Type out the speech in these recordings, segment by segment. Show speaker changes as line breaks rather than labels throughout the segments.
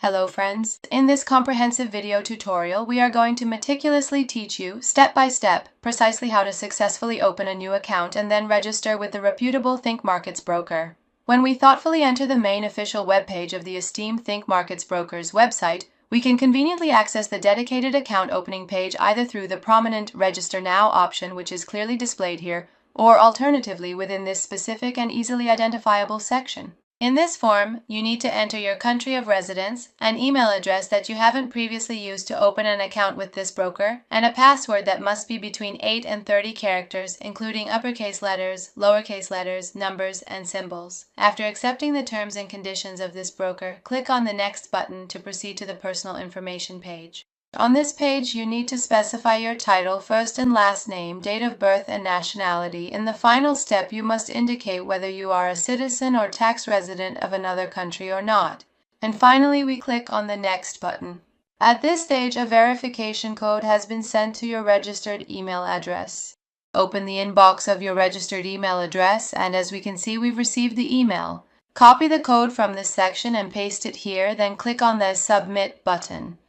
Hello friends, in this comprehensive video tutorial we are going to meticulously teach you, step by step, precisely how to successfully open a new account and then register with the reputable Think Markets broker. When we thoughtfully enter the main official webpage of the esteemed Think Markets broker's website, we can conveniently access the dedicated account opening page either through the prominent Register Now option, which is clearly displayed here, or alternatively within this specific and easily identifiable section. In this form, you need to enter your country of residence, an email address that you haven't previously used to open an account with this broker, and a password that must be between 8 and 30 characters, including uppercase letters, lowercase letters, numbers, and symbols. After accepting the terms and conditions of this broker, click on the Next button to proceed to the personal information page. On this page, you need to specify your title, first and last name, date of birth, and nationality. In the final step, you must indicate whether you are a citizen or tax resident of another country or not. And finally, we click on the Next button. At this stage, a verification code has been sent to your registered email address. Open the inbox of your registered email address, and as we can see, we've received the email. Copy the code from this section and paste it here, then click on the Submit button.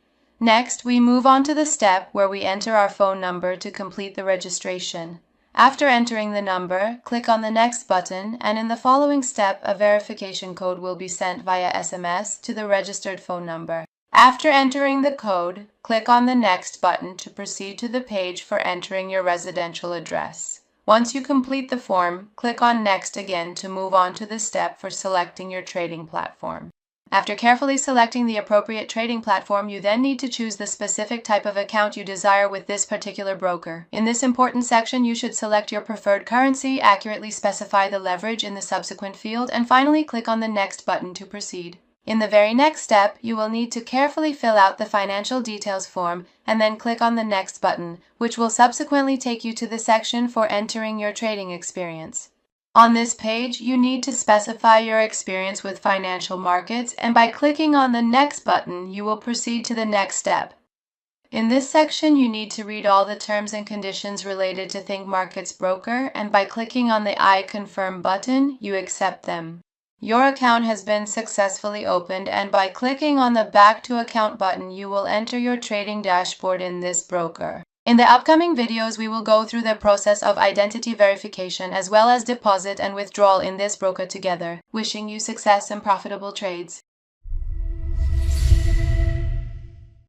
Next, we move on to the step where we enter our phone number to complete the registration. After entering the number, click on the Next button, and in the following step, a verification code will be sent via SMS to the registered phone number. After entering the code, click on the Next button to proceed to the page for entering your residential address. Once you complete the form, click on Next again to move on to the step for selecting your trading platform. After carefully selecting the appropriate trading platform, you then need to choose the specific type of account you desire with this particular broker. In this important section, you should select your preferred currency, accurately specify the leverage in the subsequent field, and finally click on the Next button to proceed. In the very next step, you will need to carefully fill out the financial details form and then click on the Next button, which will subsequently take you to the section for entering your trading experience. On this page, you need to specify your experience with financial markets, and by clicking on the Next button, you will proceed to the next step. In this section, you need to read all the terms and conditions related to Think Markets broker, and by clicking on the I confirm button, you accept them. Your account has been successfully opened, and by clicking on the Back to Account button, you will enter your trading dashboard in this broker. In the upcoming videos, we will go through the process of identity verification as well as deposit and withdrawal in this broker together. Wishing you success and profitable trades.